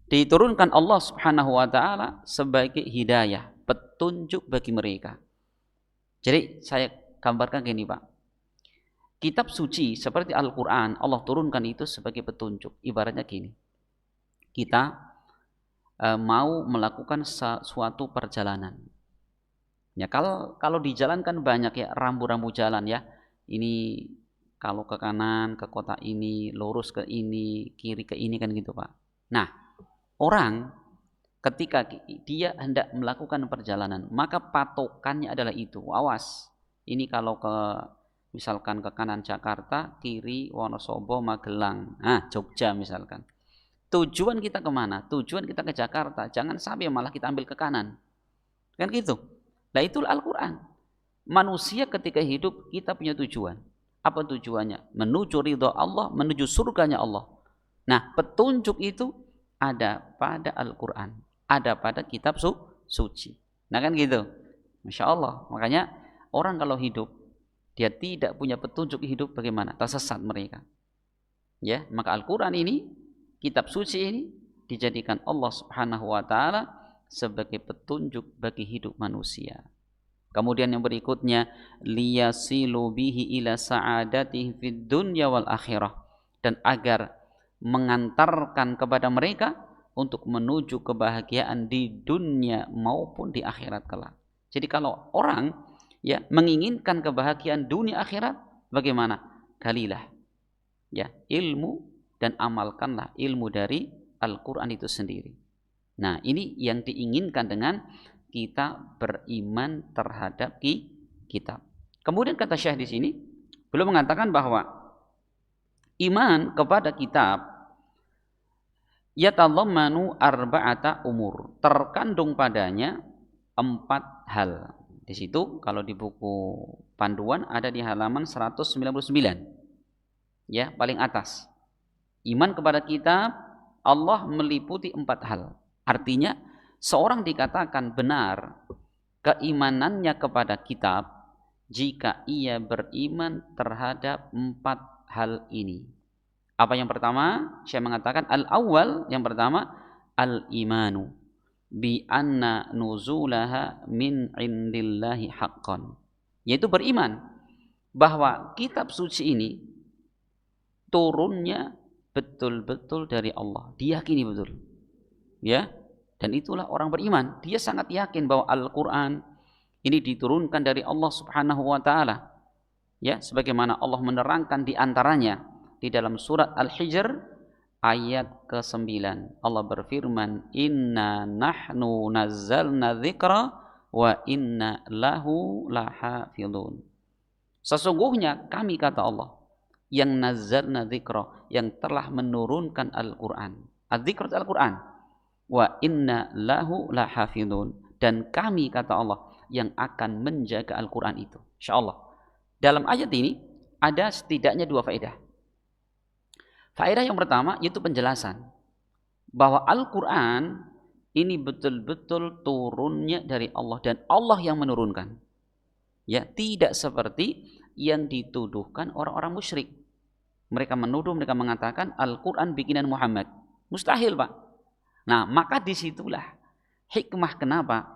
Diturunkan Allah Subhanahu wa taala sebagai hidayah, petunjuk bagi mereka. Jadi saya gambarkan gini, Pak. Kitab suci seperti Al-Qur'an Allah turunkan itu sebagai petunjuk. Ibaratnya gini. Kita mau melakukan suatu perjalanan. Ya, kalau di jalan kan banyak ya rambu-rambu jalan ya. Ini kalau ke kanan ke kota ini, lurus ke ini, kiri ke ini kan gitu, Pak. Nah, orang ketika dia hendak melakukan perjalanan, maka patokannya adalah itu. Awas, ini kalau misalkan ke kanan Jakarta, kiri Wonosobo, Magelang, Jogja misalkan. Tujuan kita kemana? Tujuan kita ke Jakarta. Jangan sampai malah kita ambil ke kanan. Kan gitu. Nah itulah Al-Quran. Manusia ketika hidup kita punya tujuan. Apa tujuannya? Menuju ridha Allah, menuju surganya Allah. Nah petunjuk itu ada pada Al-Quran, ada pada kitab suci. Nah kan gitu. Masya Allah. Makanya orang kalau hidup dia tidak punya petunjuk hidup, bagaimana? Tersesat mereka. Ya, maka Al-Quran ini, kitab suci ini dijadikan Allah Subhanahu wa taala sebagai petunjuk bagi hidup manusia. Kemudian yang berikutnya, liyasilu bihi ila sa'adatihi fid dunya wal akhirah, dan agar mengantarkan kepada mereka untuk menuju kebahagiaan di dunia maupun di akhirat kelak. Jadi kalau orang ya menginginkan kebahagiaan dunia akhirat, bagaimana? Galilah ya ilmu dan amalkanlah ilmu dari Al-Qur'an itu sendiri. Nah, ini yang diinginkan dengan kita beriman terhadap kitab. Kemudian kata Syekh di sini beliau mengatakan bahwa iman kepada kitab yatadhammanu arba'ata umur, terkandung padanya 4 hal. Di situ kalau di buku panduan ada di halaman 199. Ya, paling atas. Iman kepada kitab Allah meliputi 4 hal. Artinya seorang dikatakan benar keimanannya kepada kitab jika ia beriman terhadap 4 hal ini. Apa yang pertama? Saya mengatakan al-awwal, yang pertama al-imanu bi anna nuzulaha min indillahi haqqan. Yaitu beriman bahwa kitab suci ini turunnya betul-betul dari Allah. Diyakini betul. Ya. Dan itulah orang beriman. Dia sangat yakin bahwa Al-Qur'an ini diturunkan dari Allah Subhanahu wa taala. Ya, sebagaimana Allah menerangkan di antaranya di dalam surat Al-Hijr ayat ke-9. Allah berfirman, "Inna nahnu nazzalna dzikra wa inna lahu lahafidun." Sesungguhnya kami, kata Allah, yang nazzalna dzikra, yang telah menurunkan Al-Qur'an. Al-dzikr Al-Qur'an. Wa inna lahu lahafidun, dan kami, kata Allah, yang akan menjaga Al-Qur'an itu. Insyaallah. Dalam ayat ini ada setidaknya 2 faedah. Faedah yang pertama yaitu penjelasan bahwa Al-Qur'an ini betul-betul turunnya dari Allah dan Allah yang menurunkan. Ya, tidak seperti yang dituduhkan orang-orang musyrik. Mereka menuduh, mereka mengatakan Al-Quran bikinan Muhammad. Mustahil, Pak. Nah, maka disitulah hikmah kenapa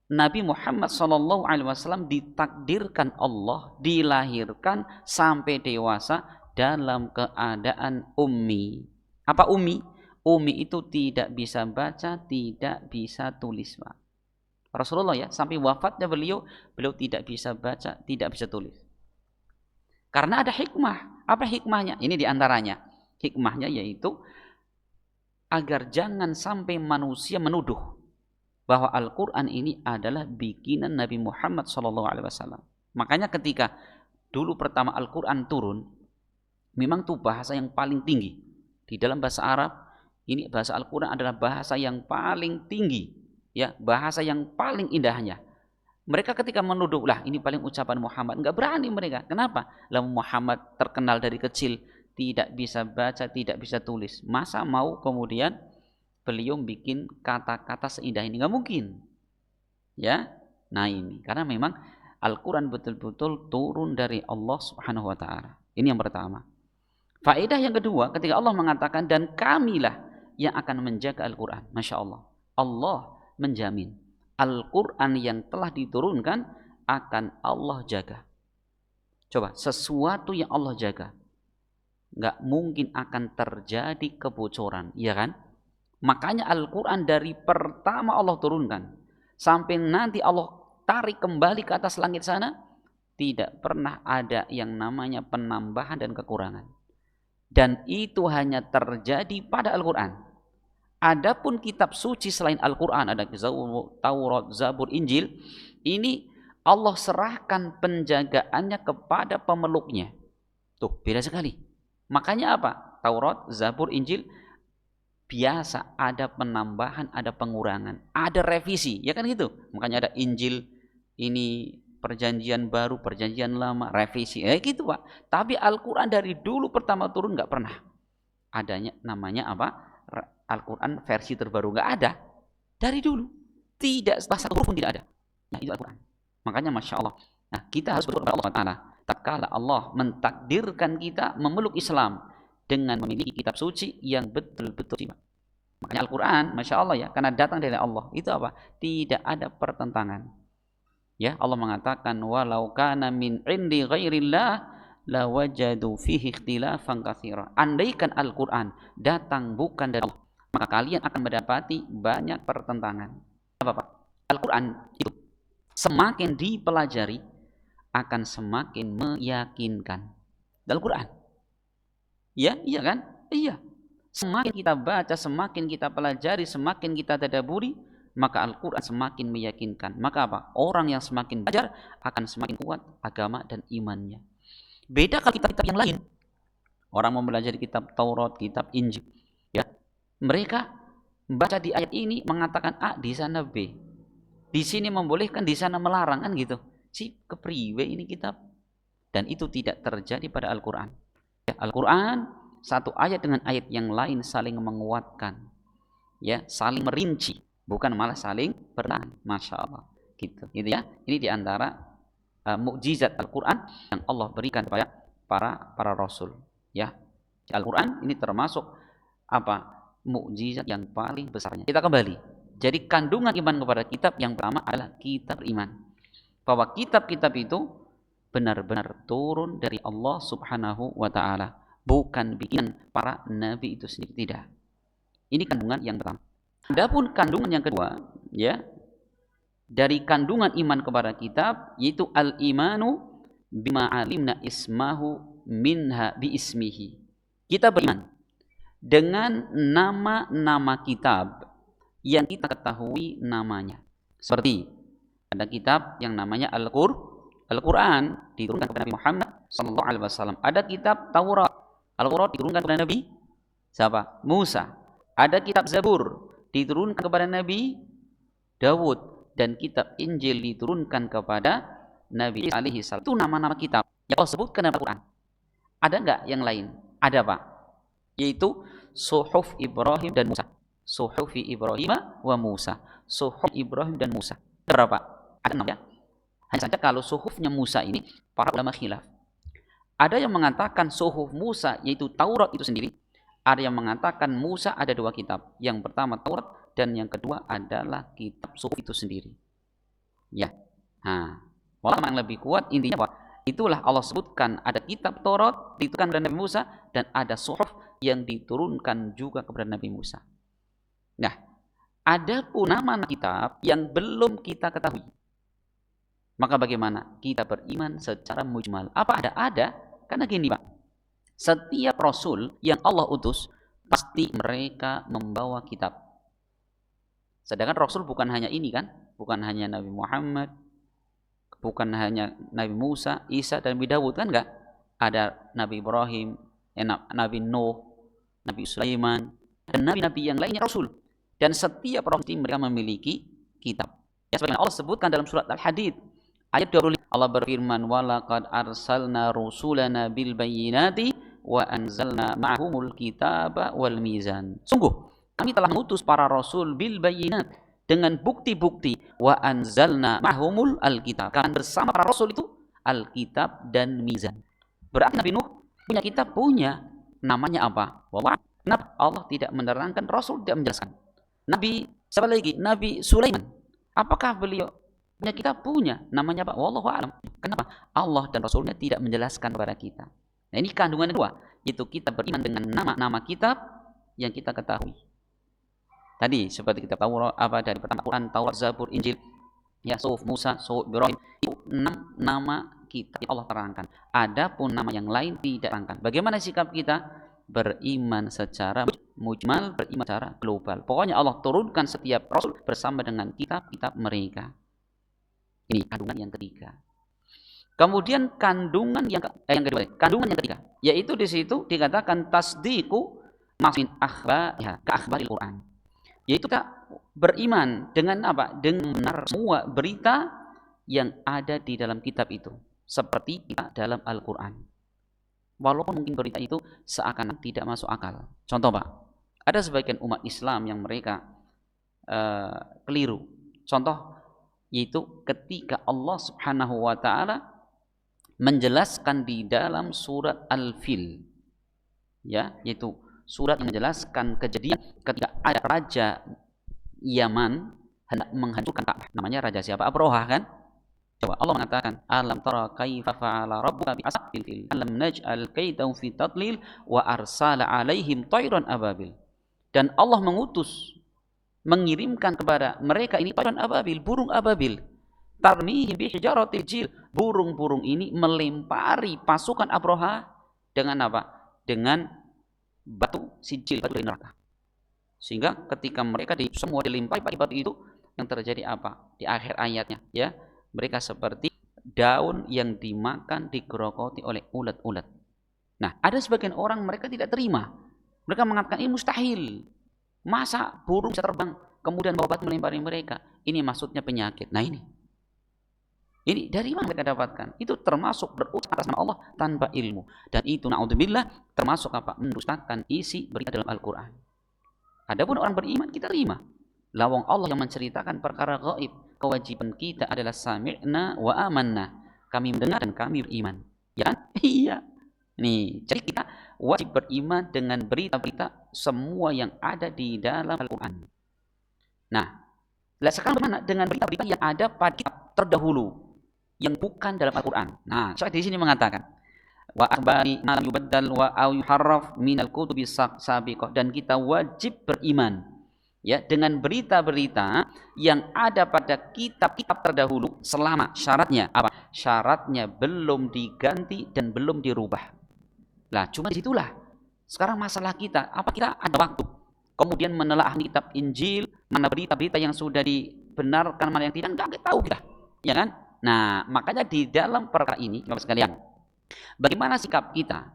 Nabi Muhammad SAW ditakdirkan Allah, dilahirkan sampai dewasa dalam keadaan ummi. Apa ummi? Ummi itu tidak bisa baca, tidak bisa tulis, Pak. Rasulullah ya, sampai wafatnya beliau tidak bisa baca, tidak bisa tulis. Karena ada hikmah. Apa hikmahnya? Ini diantaranya. Hikmahnya yaitu agar jangan sampai manusia menuduh bahwa Al-Quran ini adalah bikinan Nabi Muhammad SAW. Makanya ketika dulu pertama Al-Quran turun, memang itu bahasa yang paling tinggi. Di dalam bahasa Arab, ini bahasa Al-Quran adalah bahasa yang paling tinggi. Ya, bahasa yang paling indahnya. Mereka ketika menuduh, lah ini paling ucapan Muhammad, enggak berani mereka. Kenapa? Lah Muhammad terkenal dari kecil tidak bisa baca, tidak bisa tulis. Masa mau kemudian beliau bikin kata-kata seindah ini? Enggak mungkin. Ya. Nah ini karena memang Al-Qur'an betul-betul turun dari Allah Subhanahu wa taala. Ini yang pertama. Faedah yang kedua, ketika Allah mengatakan dan kamilah yang akan menjaga Al-Quran. Masya Allah. Allah menjamin Al-Quran yang telah diturunkan akan Allah jaga. Coba, sesuatu yang Allah jaga, nggak mungkin akan terjadi kebocoran, ya kan? Makanya Al-Quran dari pertama Allah turunkan sampai nanti Allah tarik kembali ke atas langit sana, tidak pernah ada yang namanya penambahan dan kekurangan. Dan itu hanya terjadi pada Al-Quran. Adapun kitab suci selain Al-Quran, ada Taurat, Zabur, Injil, ini Allah serahkan penjagaannya kepada pemeluknya. Tuh, beda sekali. Makanya apa? Taurat, Zabur, Injil biasa ada penambahan, ada pengurangan, ada revisi, ya kan gitu. Makanya ada Injil ini perjanjian baru, perjanjian lama, revisi, gitu Pak. Tapi Al-Quran dari dulu pertama turun nggak pernah adanya namanya apa? Al-Quran versi terbaru, nggak ada. Dari dulu tidak, satu huruf pun tidak ada. Nah, itu Al-Quran. Makanya Masya Allah. Nah, kita harus berdoa kepada Allah Ta'ala. Tatkala Allah mentakdirkan kita memeluk Islam dengan memiliki kitab suci yang betul-betul sifat. Makanya Al-Quran, Masya Allah ya, karena datang dari Allah, itu apa? Tidak ada pertentangan. Ya, Allah mengatakan, walau kana min indi ghairillah lawajadu fihi ikhtilafan katsira. Andaikan Al-Quran datang bukan dari Allah, maka kalian akan mendapati banyak pertentangan. Apa Pak? Al-Quran itu semakin dipelajari akan semakin meyakinkan. Al-Quran. Ya, iya kan? Iya. Semakin kita baca, semakin kita pelajari, semakin kita tadabburi, maka Al-Quran semakin meyakinkan. Maka apa? Orang yang semakin belajar akan semakin kuat agama dan imannya. Beda kalau kitab-kitab yang lain. Orang mau belajar kitab Taurat, kitab Injil, ya, mereka baca di ayat ini mengatakan A, di sana B. Di sini membolehkan, di sana melarang, kan gitu. Si kepriwe ini kitab. Dan itu tidak terjadi pada Al-Quran. Ya, Al-Quran satu ayat dengan ayat yang lain saling menguatkan, ya, saling merinci, bukan malah saling bertahan. Masya Allah, gitu ya. Ini diantara mukjizat Al-Quran yang Allah berikan kepada para rasul. Ya, Al-Quran ini termasuk apa? Mukjizat yang paling besarnya. Kita kembali. Jadi kandungan iman kepada kitab yang pertama adalah kitab iman. Bahwa kitab-kitab itu benar-benar turun dari Allah Subhanahu wa Ta'ala, bukan bikinan para nabi itu sendiri, tidak. Ini kandungan yang pertama. Adapun kandungan yang kedua, ya, dari kandungan iman kepada kitab, yaitu al-imanu bima alimna ismahu minha bi ismihi. Kita beriman dengan nama-nama kitab yang kita ketahui namanya. Seperti ada kitab yang namanya Al-Quran diturunkan kepada Nabi Muhammad SAW. Ada kitab Taurat, Al-Quran diturunkan kepada Nabi siapa? Musa. Ada kitab Zabur diturunkan kepada Nabi Dawud, dan kitab Injil diturunkan kepada Nabi Isa alaihi salam. Itu nama-nama kitab yang Allah sebutkan dalam Al-Quran. Ada enggak yang lain? Ada Pak. Yaitu Suhuf Ibrahim dan Musa. Suhufi Ibrahim wa Musa. Suhuf Ibrahim dan Musa. Berapa? Ada 6 ya. Hanya saja kalau suhufnya Musa ini para ulama khilaf. Ada yang mengatakan suhuf Musa yaitu Taurat itu sendiri. Ada yang mengatakan Musa ada 2 kitab. Yang pertama Taurat dan yang kedua adalah kitab suhuf itu sendiri. Ya. Nah, ulama yang lebih kuat intinya apa? Itulah Allah sebutkan ada kitab Taurat diturunkan kepada Nabi Musa dan ada suhuf yang diturunkan juga kepada Nabi Musa. Nah, ada pun nama kitab yang belum kita ketahui. Maka bagaimana? Kita beriman secara mujmal. Apa ada? Ada. Karena gini Pak, setiap Rasul yang Allah utus, pasti mereka membawa kitab. Sedangkan Rasul bukan hanya ini kan? Bukan hanya Nabi Muhammad, bukan hanya Nabi Musa, Isa, dan Nabi Dawud, kan enggak? Ada Nabi Ibrahim, Nabi Nuh, Nabi Sulaiman, dan Nabi-Nabi yang lainnya Rasul. Dan setiap Rasul mereka memiliki kitab. Ya, sebagaimana Allah sebutkan dalam surat Al-Hadid ayat 25, Allah berfirman, walaqad arsalna rusulana bil bayyinati wa anzalna ma'humul kitaba wal mizan. Sungguh kami telah mengutus para rasul bil bayyinat, dengan bukti-bukti, wa anzalna ma'humul alkitab, kan bersama para rasul itu alkitab dan mizan. Berarti Nabi Nuh punya kitab, punya, namanya apa? Wallah, Kenapa Allah tidak menerangkan, Rasul tidak menjelaskan? Nabi, siapa lagi? Nabi Sulaiman. Apakah beliau punya kitab? Punya. Namanya apa? Wallahu a'lam. Kenapa? Allah dan Rasulnya tidak menjelaskan kepada kita. Nah, ini kandungan kedua. Itu kita beriman dengan nama-nama kitab yang kita ketahui. Tadi seperti kita tahu apa dari pertama Quran, Taurat, Zabur, Injil, ya, Suhuf Musa, Suhuf Ibrahim, itu 6 nama kitab Allah terangkan. Adapun nama yang lain tidak terangkan. Bagaimana sikap kita? Beriman secara mujmal, beriman secara global. Pokoknya Allah turunkan setiap Rasul bersama dengan kitab-kitab mereka. Ini kandungan yang ketiga. Kemudian kandungan yang kedua, kandungan yang ketiga, yaitu di situ dikatakan tasdiqu masin akhbarihha ka akhbaril Quran. Yaitu kita beriman dengan apa? Dengan benar semua berita yang ada di dalam kitab itu, seperti kita dalam Al-Quran. Walaupun mungkin berita itu seakan tidak masuk akal. Contoh Pak, ada sebagian umat Islam yang mereka keliru. Contoh yaitu ketika Allah Subhanahu wa taala menjelaskan di dalam surat Al-Fil, ya, yaitu surat yang menjelaskan kejadian ketika ada raja Yaman hendak menghancurkan Ka'bah. Namanya raja siapa? Abraha kan? Coba Allah mengatakan, alam tara kaifa fa'ala rabbuka bi ashabil fil alam naj'al kaidahum fi tadlil wa arsala alaihim tayran ababil. Dan Allah mengirimkan kepada mereka ini tayran ababil, burung ababil. Tarmihim bi hijaratil jil. Burung-burung ini melempari pasukan Abraha dengan apa? Dengan batu sijil, batu dari neraka. Sehingga ketika mereka semua dilempari batu itu, yang terjadi apa? Di akhir ayatnya, ya. Mereka seperti daun yang dimakan, digerogoti oleh ulat-ulat. Nah, ada sebagian orang mereka tidak terima. Mereka mengatakan ini mustahil. Masa burung bisa terbang kemudian bawa batu melempari mereka? Ini maksudnya penyakit. Nah, ini dari mana mereka dapatkan? Itu termasuk berucap atas nama Allah tanpa ilmu. Dan itu na'udzubillah termasuk apa? Mendustakan isi berita dalam Al-Quran. Adapun orang beriman kita terima. Lawang Allah yang menceritakan perkara gaib. Kewajiban kita adalah sami'na wa amanna. Kami mendengar dan kami beriman. Ya kan? Iya. Nih, jadi kita wajib beriman dengan berita-berita semua yang ada di dalam Al-Quran. Nah, sekarang bagaimana dengan berita-berita yang ada pada kitab terdahulu yang bukan dalam Al-Quran? Nah, saya di sini mengatakan wa akhbari ma lam yubaddal wa au yuharraf minal kutubi sabiqah, dan kita wajib beriman ya dengan berita-berita yang ada pada kitab-kitab terdahulu selama syaratnya apa? Syaratnya belum diganti dan belum dirubah. Lah, cuma disitulah sekarang masalah kita. Apa kita ada waktu kemudian menelaah kitab Injil, mana berita-berita yang sudah dibenarkan, mana yang tidak? Enggak tahu kita, ya kan? Nah, makanya di dalam perkara ini, Bapak sekalian, bagaimana sikap kita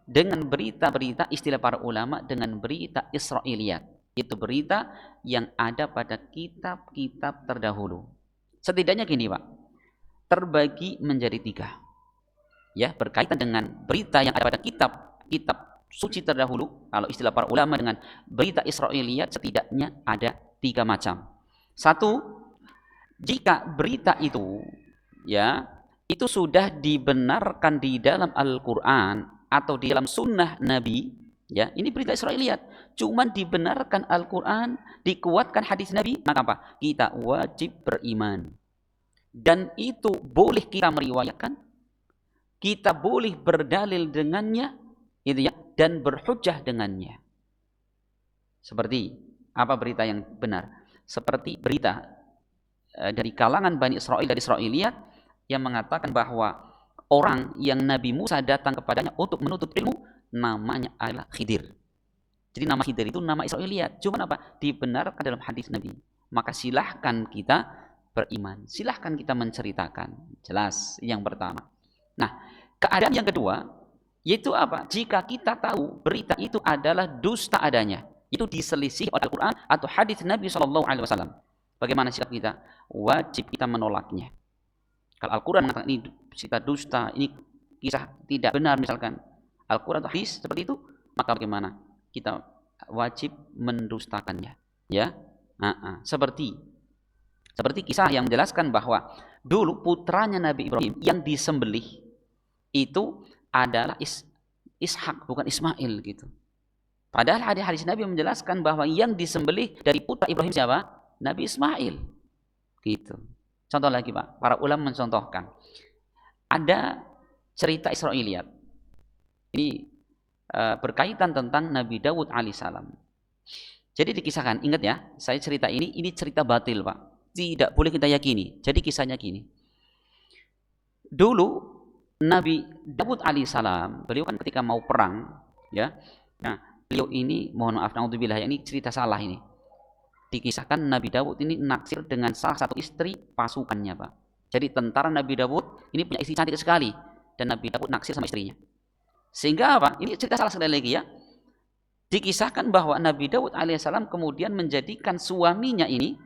dengan berita-berita istilah para ulama dengan berita Israiliyat? Itu berita yang ada pada kitab-kitab terdahulu. Setidaknya gini Pak, terbagi menjadi 3. Ya, berkaitan dengan berita yang ada pada kitab-kitab suci terdahulu. Kalau istilah para ulama dengan berita Israiliyat setidaknya ada 3 macam. 1, jika berita itu ya itu sudah dibenarkan di dalam Al-Quran atau di dalam sunnah Nabi, ya, ini berita Israiliyat. Cuman dibenarkan Al-Quran, dikuatkan hadis Nabi, maka apa? Kita wajib beriman. Dan itu boleh kita meriwayatkan, kita boleh berdalil dengannya, itu ya, dan berhujjah dengannya. Seperti apa berita yang benar? Seperti berita dari kalangan Bani Israel, dari Israiliyat, yang mengatakan bahwa orang yang Nabi Musa datang kepadanya untuk menuntut ilmu, namanya adalah Khidir. Jadi nama Khidir itu nama Israiliyat. Cuma apa? Dibenarkan dalam hadis Nabi. Maka silahkan kita beriman. Silahkan kita menceritakan. Jelas yang pertama. Nah, keadaan yang kedua, yaitu apa? Jika kita tahu berita itu adalah dusta adanya, itu diselisih oleh Al-Quran atau hadis Nabi SAW. Bagaimana sikap kita? Wajib kita menolaknya. Kalau Al-Quran mengatakan ini cerita dusta, ini kisah tidak benar misalkan, Al-Quran atau hadis seperti itu, maka bagaimana? Kita wajib mendustakannya, ya. Seperti kisah yang menjelaskan bahwa dulu putranya Nabi Ibrahim yang disembelih itu adalah Ishak, bukan Ismail gitu. Padahal hadis-hadis Nabi menjelaskan bahwa yang disembelih dari putra Ibrahim siapa? Nabi Ismail. Gitu. Contoh lagi Pak, para ulama mencontohkan. Ada cerita Israiliyat. Ini berkaitan tentang Nabi Daud alaihissalam. Jadi dikisahkan, ingat ya, saya cerita ini cerita batil Pak. Tidak boleh kita yakini. Jadi kisahnya gini. Dulu Nabi Daud alaihissalam, beliau kan ketika mau perang, ya. Nah, beliau ini, mohon maaf, naudzubillah, ini cerita salah ini. Dikisahkan Nabi Daud ini naksir dengan salah satu istri pasukannya, Pak. Jadi tentara Nabi Daud ini punya istri cantik sekali, dan Nabi Daud naksir sama istrinya. Sehingga apa? Ini cerita salah sekali lagi ya. Dikisahkan bahwa Nabi Daud alaihissalam kemudian menjadikan suaminya ini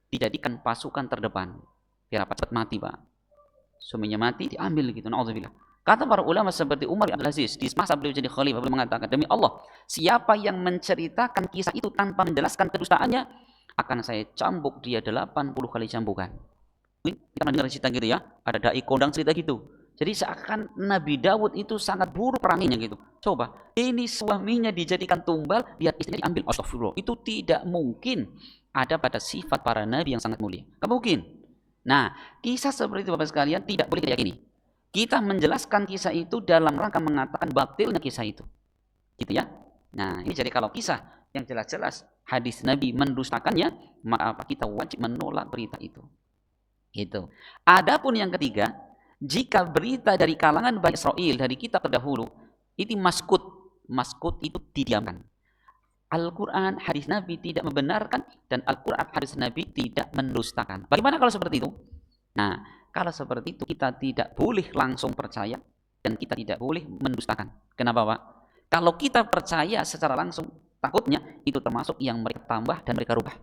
dijadikan pasukan terdepan. Biar apa? Cepat mati, Pak. Suaminya mati, diambil gitu. Na'udzubillah. Kata para ulama seperti Umar bin Abdul Aziz di masa beliau jadi khalifah, beliau mengatakan, demi Allah, siapa yang menceritakan kisah itu tanpa menjelaskan kedustaannya, akan saya cambuk dia 80 kali cambukan. Kita mendengar cerita gitu ya, ada dai kondang cerita gitu. Jadi seakan Nabi Daud itu sangat buruk peranginya gitu. Coba, ini suaminya dijadikan tumbal, biar istrinya diambil. Astagfirullah, itu tidak mungkin ada pada sifat para nabi yang sangat mulia. Tidak mungkin. Nah, kisah seperti itu Bapak sekalian tidak boleh kita yakini. Kita menjelaskan kisah itu dalam rangka mengatakan batilnya kisah itu. Gitu ya. Nah, ini jadi kalau kisah yang jelas-jelas hadis Nabi mendustakannya, maka kita wajib menolak berita itu. Gitu. Adapun yang ketiga, jika berita dari kalangan Bani Israel dari kitab terdahulu, itu maskut. Maskut itu didiamkan. Al-Quran, hadis Nabi tidak membenarkan, dan Al-Quran, hadis Nabi tidak mendustakan. Bagaimana kalau seperti itu? Nah, kalau seperti itu kita tidak boleh langsung percaya dan kita tidak boleh mendustakan. Kenapa, Pak? Kalau kita percaya secara langsung, takutnya itu termasuk yang mereka tambah dan mereka rubah.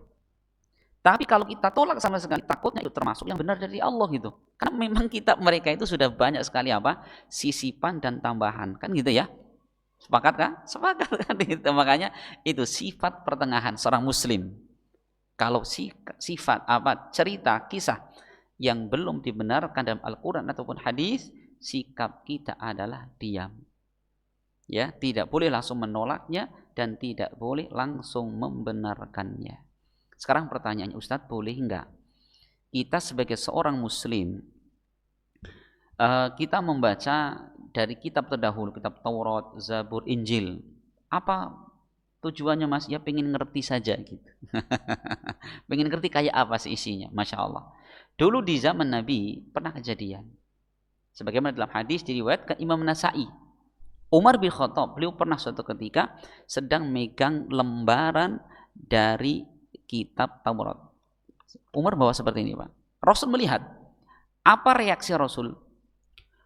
Tapi kalau kita tolak sama sekali, takutnya itu termasuk yang benar dari Allah gitu. Karena memang kitab mereka itu sudah banyak sekali apa? Sisipan dan tambahan. Kan gitu ya? Sepakat kan? Sepakat kan? Gitu. Makanya itu sifat pertengahan seorang muslim. Kalau sifat apa? Cerita, kisah yang belum dibenarkan dalam Al-Quran ataupun hadis, sikap kita adalah diam. Ya, tidak boleh langsung menolaknya dan tidak boleh langsung membenarkannya. Sekarang pertanyaannya, Ustadz, boleh enggak kita sebagai seorang muslim kita membaca dari kitab terdahulu, kitab Taurat, Zabur, Injil? Apa tujuannya, Mas? Ya pengen ngerti saja gitu. Pengen ngerti kayak apa sih isinya, Masya Allah. Dulu di zaman Nabi pernah kejadian. Sebagaimana dalam hadis diriwayatkan Imam Nasai. Umar bin Khattab, beliau pernah suatu ketika sedang megang lembaran dari kitab Taurat. Umar bawa seperti ini, Pak. Rasul melihat. Apa reaksi Rasul?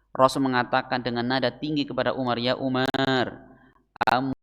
Rasul mengatakan dengan nada tinggi kepada Umar, ya Umar, kamu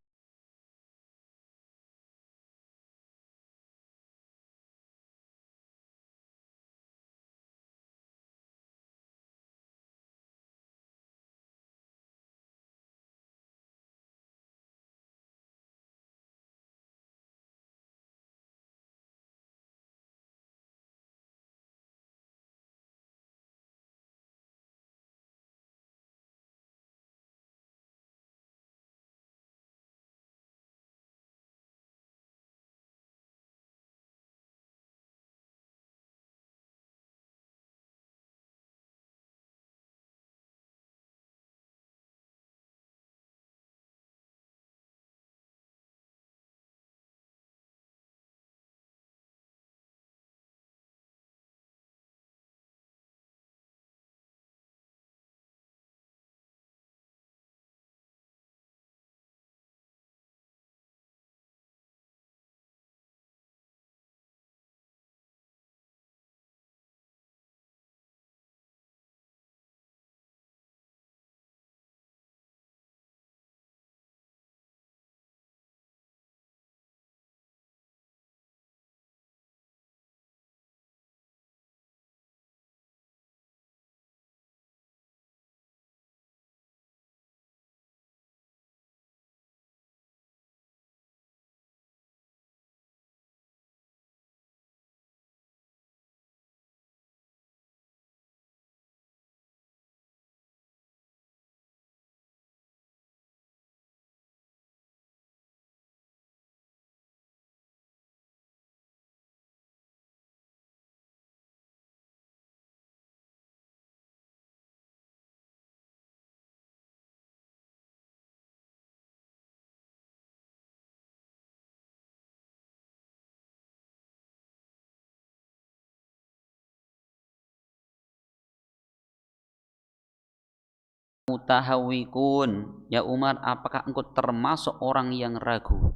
amutahawikun, ya Umar, apakah engkau termasuk orang yang ragu?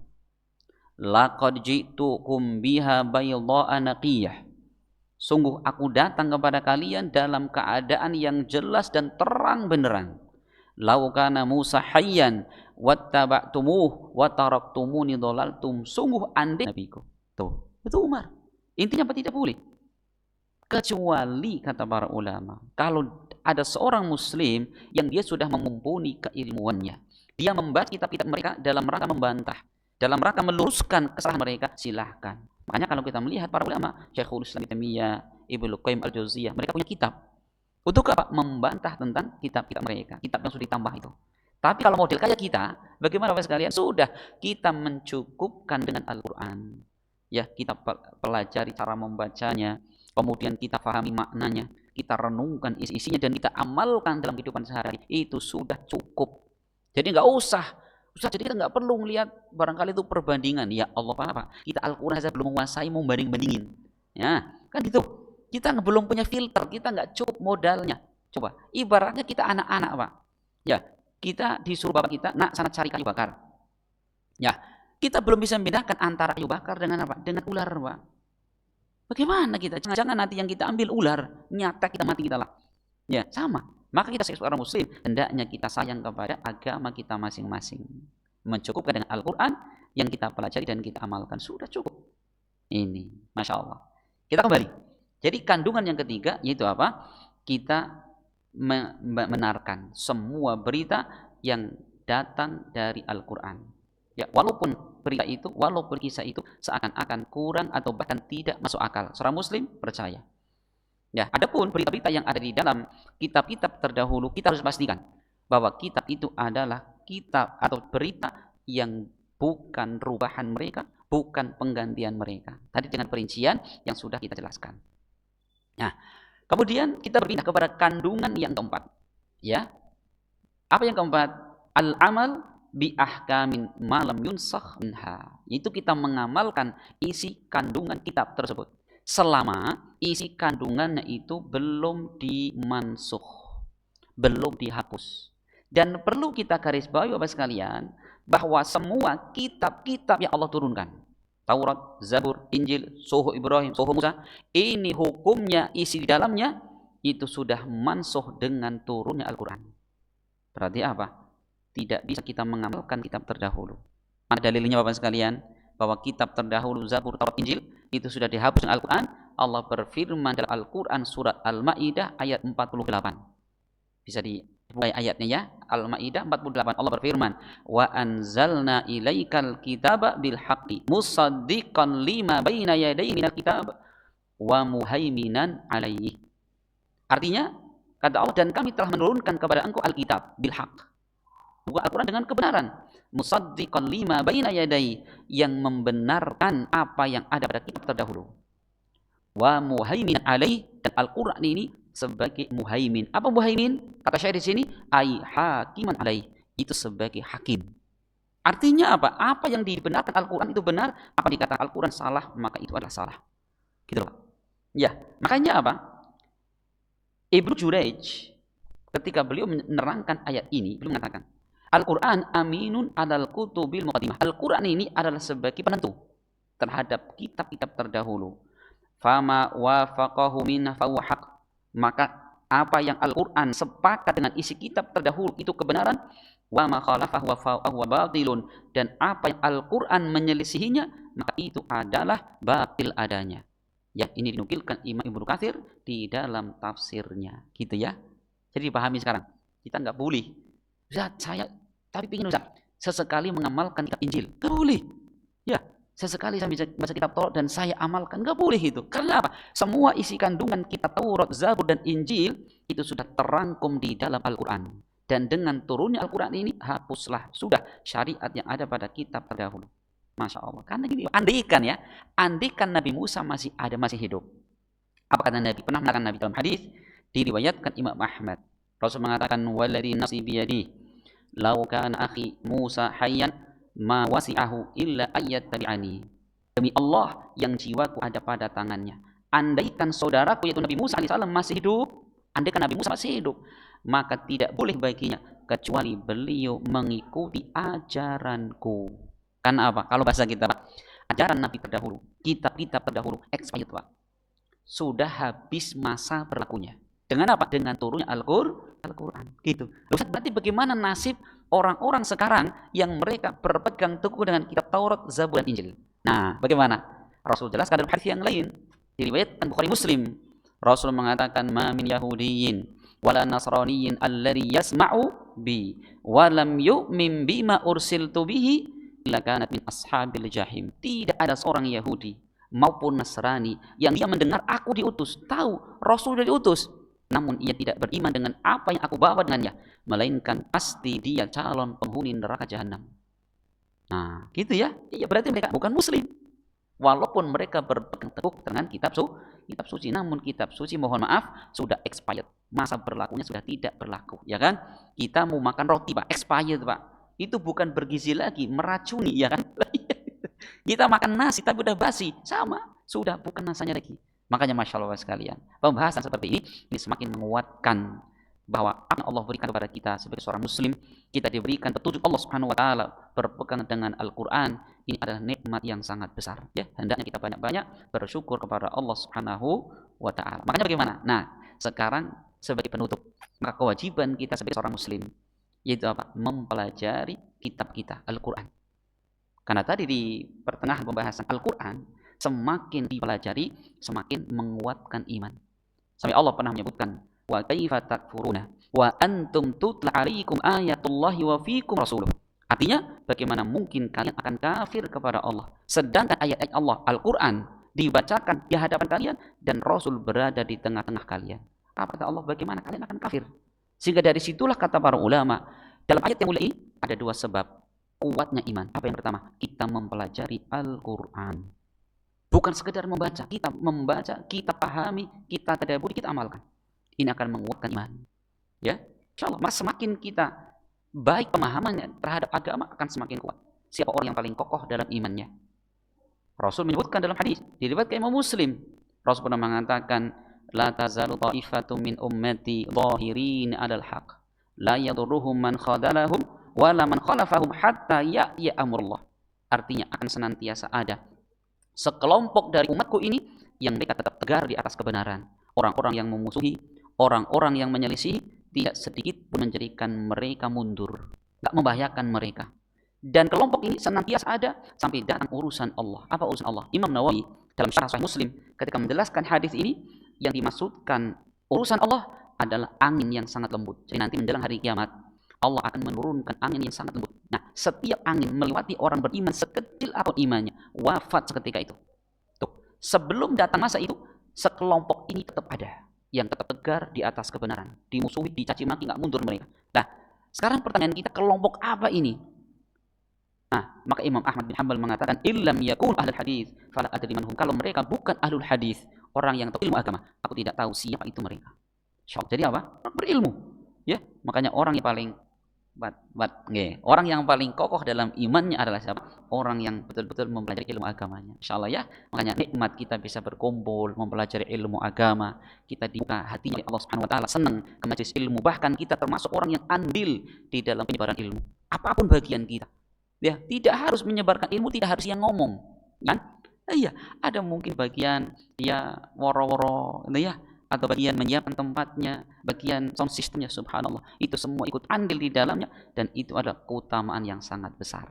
Laqad ji'tukum biha bayda'a naqiyah. Sungguh aku datang kepada kalian dalam keadaan yang jelas dan terang benderang. Lau kana Musa hayyan wattaba'tumuh wa taraktumuni dhalaltum. Sungguh andai nabiku. Tuh, itu Umar. Intinya apa? Tidak boleh. Kecuali kata para ulama, kalau ada seorang muslim yang dia sudah mengumpuli keilmuannya, dia membaca kitab-kitab mereka dalam rangka membantah, dalam rangka meluruskan kesalahan mereka, silahkan. Makanya kalau kita melihat para ulama, Syekhul Islam Ibnu Taimiyah, Ibnu Qayyim Al-Jauziyah, mereka punya kitab untuk apa? Membantah tentang kitab-kitab mereka, kitab yang sudah ditambah itu. Tapi kalau model kayak kita, bagaimana Bapak sekalian? Sudah, kita mencukupkan dengan Al-Quran. Ya, kita pelajari cara membacanya, kemudian kita pahami maknanya, kita renungkan isi-isinya, dan kita amalkan dalam kehidupan sehari-hari. Itu sudah cukup. Jadi nggak usah. Jadi kita nggak perlu melihat barangkali itu perbandingan. Ya Allah, apa? Kita Al-Quran saja belum menguasai, mau banding-bandingin. Ya, kan itu. Kita belum punya filter, kita nggak cukup modalnya. Coba, ibaratnya kita anak-anak, Pak. Ya, kita disuruh bapak kita, nak sana cari kayu bakar. Ya, kita belum bisa membedakan antara kayu bakar dengan apa? Dengan ular, Pak. Bagaimana kita? Jangan nanti yang kita ambil ular, nyata kita mati kita lah. Ya, sama. Maka kita sebagai orang muslim, hendaknya kita sayang kepada agama kita masing-masing. Mencukupkan dengan Al-Quran yang kita pelajari dan kita amalkan. Sudah cukup. Ini, Masya Allah. Kita kembali. Jadi kandungan yang ketiga, yaitu apa? Kita membenarkan semua berita yang datang dari Al-Quran. Ya, walaupun berita itu, walaupun kisah itu seakan-akan kurang atau bahkan tidak masuk akal, seorang muslim percaya. Ya, adapun berita-berita yang ada di dalam kitab-kitab terdahulu, kita harus pastikan bahwa kitab itu adalah kitab atau berita yang bukan rubahan mereka, bukan penggantian mereka. Tadi dengan perincian yang sudah kita jelaskan. Nah, kemudian kita berpindah kepada kandungan yang keempat. Ya, apa yang keempat? Al-amal bi ahkamin ma lam yunsakh minha. Itu kita mengamalkan isi kandungan kitab tersebut selama isi kandungannya itu belum dimansuh, belum dihapus. Dan perlu kita garis bawahi Bapak sekalian bahwa semua kitab-kitab yang Allah turunkan, Taurat, Zabur, Injil, Suhuf Ibrahim, Suhuf Musa, ini hukumnya, isi di dalamnya itu sudah mansuh dengan turunnya Al-Quran. Berarti apa? Tidak bisa kita mengamalkan kitab terdahulu. Mana dalilnya Bapak sekalian? Bahwa kitab terdahulu, Zabur, Taurat, Injil, itu sudah dihapus dengan Al-Quran. Allah berfirman dalam Al-Quran surat Al-Ma'idah ayat 48. Bisa dimulai ayatnya ya. Al-Ma'idah 48. Allah berfirman, wa anzalna ilaikal kitaba bil haqqi musaddiqan lima baina yadayhi minal kitab wa muhaiminan alaihi. Artinya, kata Allah, dan kami telah menurunkan kepada engkau Alkitab bil haqq. Bukan Al-Quran dengan kebenaran. Musaddiqan lima baina yadayhi, yang membenarkan apa yang ada pada kitab terdahulu. Wa muhaiminan alaihi, dan Al-Quran ini sebagai muhaimin. Apa muhaimin? Kata syair di sini, ai hakiman alaihi, itu sebagai hakim. Artinya apa? Apa yang dibenarkan Al-Quran itu benar, apa dikatakan Al-Quran salah, maka itu adalah salah. Gitu Pak. Ya, makanya apa? Ibnu Jurayj ketika beliau menerangkan ayat ini, beliau mengatakan, Al-Quran aminun alal kutubil muqaddimah. Al-Quran ini adalah sebagai penentu terhadap kitab-kitab terdahulu. Fama wafaqahu minna fahuwa haq. Maka apa yang Al-Quran sepakat dengan isi kitab terdahulu itu kebenaran. Wa ma khalafahu fahuwa batilun. Dan apa yang Al-Quran menyelisihinya, maka itu adalah batil adanya. Ya, ini dinukilkan Imam Ibnu Katsir di dalam tafsirnya. Gitu ya. Jadi dipahami sekarang. Kita nggak boleh, Ustaz, saya tapi ingin Ustaz sesekali mengamalkan kitab Injil. Nggak boleh. Ya, sesekali saya baca kitab Taurat dan saya amalkan. Nggak boleh itu. Karena apa? Semua isi kandungan kitab Taurat, Zabur, dan Injil itu sudah terangkum di dalam Al-Quran. Dan dengan turunnya Al-Quran ini, hapuslah sudah syariat yang ada pada kitab terdahulu. Masya Allah. Karena gini, andaikan Nabi Musa masih hidup. Apa kata Nabi? Pernah mengatakan Nabi dalam hadis diriwayatkan Imam Ahmad. Rasul mengatakan, "Walladzi nafsi biyadihi, law kana akhi Musa hayyan ma wasi'ahu illa ayyattabi'ani." Demi Allah yang jiwaku ada pada tangannya, andaikan saudaraku yaitu Nabi Musa alaihissalam masih hidup, andaikan Nabi Musa masih hidup, maka tidak boleh baginya kecuali beliau mengikuti ajaranku. Karena apa? Kalau bahasa kita, Pak, ajaran Nabi terdahulu, kitab-kitab terdahulu expired, Pak. Sudah habis masa berlakunya. Dengan apa? Dengan turunnya Al-Quran. Gitu. Ustaz, berarti bagaimana nasib orang-orang sekarang yang mereka berpegang teguh dengan kitab Taurat, Zabur, dan Injil? Nah, bagaimana? Rasul jelaskan dalam hadis yang lain, diriwayatkan Bukhari Muslim. Rasul mengatakan, "Ma min Yahudiyyin wala Nasraniyin alladhi yasma'u bi wa lam yu'min bima ursiltu bihi illa kanat min ashabil jahim." Tidak ada seorang Yahudi maupun Nasrani yang dia mendengar aku diutus, tahu Rasul diutus, namun ia tidak beriman dengan apa yang aku bawa dengannya, melainkan pasti dia calon penghuni neraka jahanam. Nah, gitu ya. Iya, berarti mereka bukan muslim. Walaupun mereka berpegang teguh dengan kitab suci, namun kitab suci mohon maaf sudah expired, masa berlakunya sudah tidak berlaku, ya kan? Kita mau makan roti, Pak, expired, Pak. Itu bukan bergizi lagi, meracuni, ya kan? Kita makan nasi tapi udah basi, sama, sudah bukan nasanya lagi. Makanya Masya Allah sekalian, pembahasan seperti ini semakin menguatkan bahwa apa yang Allah berikan kepada kita sebagai seorang muslim, kita diberikan petunjuk Allah Subhanahu wa taala, berpegang dengan Al-Qur'an, ini adalah nikmat yang sangat besar, ya. Hendaknya kita banyak-banyak bersyukur kepada Allah Subhanahu wa taala. Makanya bagaimana? Nah, sekarang sebagai penutup, maka kewajiban kita sebagai seorang muslim yaitu apa? Mempelajari kitab kita, Al-Qur'an. Karena tadi di pertengahan pembahasan Al-Qur'an, semakin dipelajari, semakin menguatkan iman. Sampai Allah pernah menyebutkan, wa kaifa takfuruna wa antum tutla alaikum ayatullahi wa fiikum rasuluh. Artinya, bagaimana mungkin kalian akan kafir kepada Allah sedangkan ayat-ayat Allah, Al-Qur'an, dibacakan di hadapan kalian dan Rasul berada di tengah-tengah kalian. Apa kata Allah, bagaimana kalian akan kafir? Sehingga dari situlah kata para ulama, dalam ayat yang mulia ini ada dua sebab kuatnya iman. Apa yang pertama? Kita mempelajari Al-Qur'an. Bukan sekedar membaca, kita pahami, kita tadabburi, kita amalkan. Ini akan menguatkan iman. Ya, insyaallah, semakin kita baik pemahamannya terhadap agama akan semakin kuat. Siapa orang yang paling kokoh dalam imannya? Rasul menyebutkan dalam hadis, diriwayatkan Imam Muslim. Rasul pernah mengatakan, la tazalu ta'ifatun min ummati zahirin 'alal haqq, la yadurruhum man khadalahum wala man khalafahum hatta ya'ya amrullah. Artinya akan senantiasa ada sekelompok dari umatku ini yang mereka tetap tegar di atas kebenaran. Orang-orang yang memusuhi, orang-orang yang menyelisih, tidak sedikit pun menjadikan mereka mundur, tidak membahayakan mereka. Dan kelompok ini senantiasa ada sampai datang urusan Allah. Apa urusan Allah? Imam Nawawi dalam Syarah Sahih Muslim ketika menjelaskan hadis ini, yang dimaksudkan urusan Allah adalah angin yang sangat lembut. Jadi nanti menjelang hari kiamat, Allah akan menurunkan angin yang sangat lembut. Nah, setiap angin melewati orang beriman sekecil apapun imannya, wafat seketika itu. Tuh, sebelum datang masa itu, sekelompok ini tetap ada, yang tetap tegar di atas kebenaran, dimusuhi, dicaci maki, nggak mundur mereka. Nah, sekarang pertanyaan kita, kelompok apa ini? Nah, maka Imam Ahmad bin Hanbal mengatakan, illam yakun ahlul hadis fala adri manhum. Kalau mereka bukan ahlul hadis, orang yang tahu ilmu agama, aku tidak tahu siapa itu mereka. Jadi apa? Berilmu. Ya, makanya orang yang paling orang yang paling kokoh dalam imannya adalah siapa? Orang yang betul-betul mempelajari ilmu agamanya. Insyaallah ya. Makanya nikmat kita bisa berkumpul mempelajari ilmu agama. Kita dibuka hatinya oleh Allah Subhanahu wa taala, senang ke majelis ilmu. Bahkan kita termasuk orang yang andil di dalam penyebaran ilmu. Apapun bagian kita. Ya, tidak harus menyebarkan ilmu, tidak harus yang ngomong. Kan? Iya, ada mungkin bagian ya woro-woro, ya, atau bagian menyiapkan tempatnya, bagian sound systemnya, subhanallah, itu semua ikut andil di dalamnya, dan itu adalah keutamaan yang sangat besar.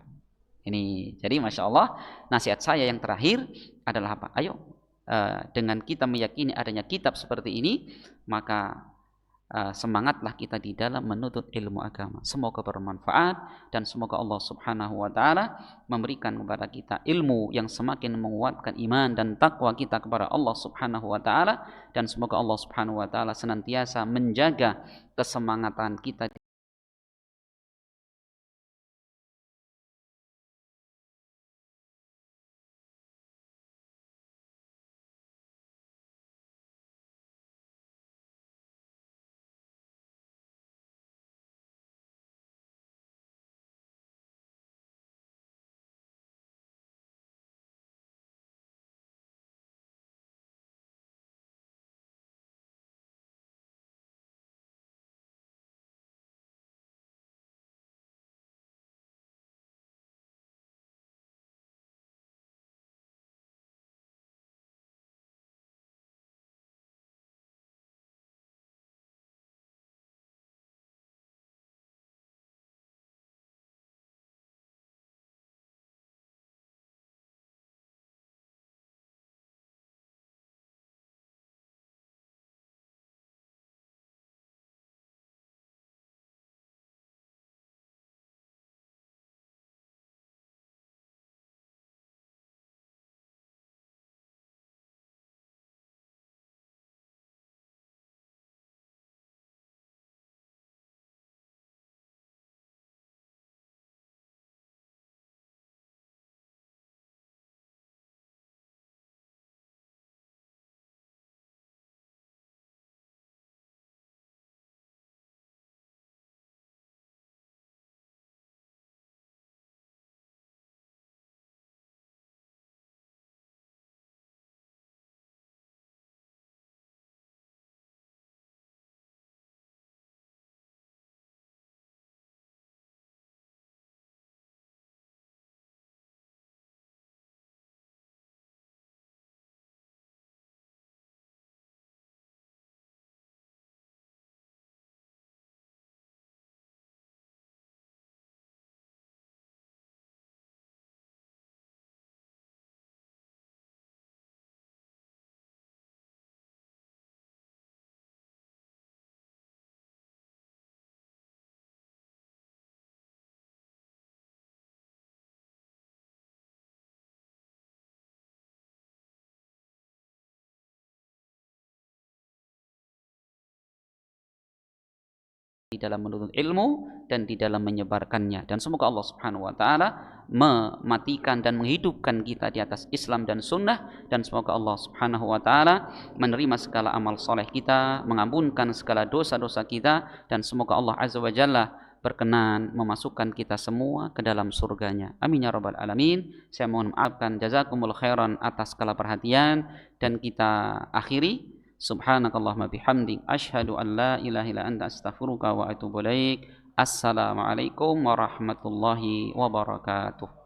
Ini, jadi Masya Allah, nasihat saya yang terakhir adalah apa? Ayo, dengan kita meyakini adanya kitab seperti ini, maka semangatlah kita di dalam menuntut ilmu agama. Semoga bermanfaat dan semoga Allah Subhanahu wa taala memberikan kepada kita ilmu yang semakin menguatkan iman dan takwa kita kepada Allah Subhanahu wa taala, dan semoga Allah Subhanahu wa taala senantiasa menjaga kesemangatan kita di dalam menuntut ilmu dan di dalam menyebarkannya. Dan semoga Allah Subhanahu wa taala mematikan dan menghidupkan kita di atas Islam dan sunnah, dan semoga Allah Subhanahu wa taala menerima segala amal soleh kita, mengampunkan segala dosa-dosa kita, dan semoga Allah Azza wa Jalla berkenan memasukkan kita semua ke dalam surganya. Amin ya rabbal alamin. Saya mohon maafkan, jazakumul khairan atas segala perhatian, dan kita akhiri. Subhanakallahumma bihamdik asyhadu an la ilaha illa anta astaghfiruka wa atubu ilaik. Assalamualaikum warahmatullahi wabarakatuh.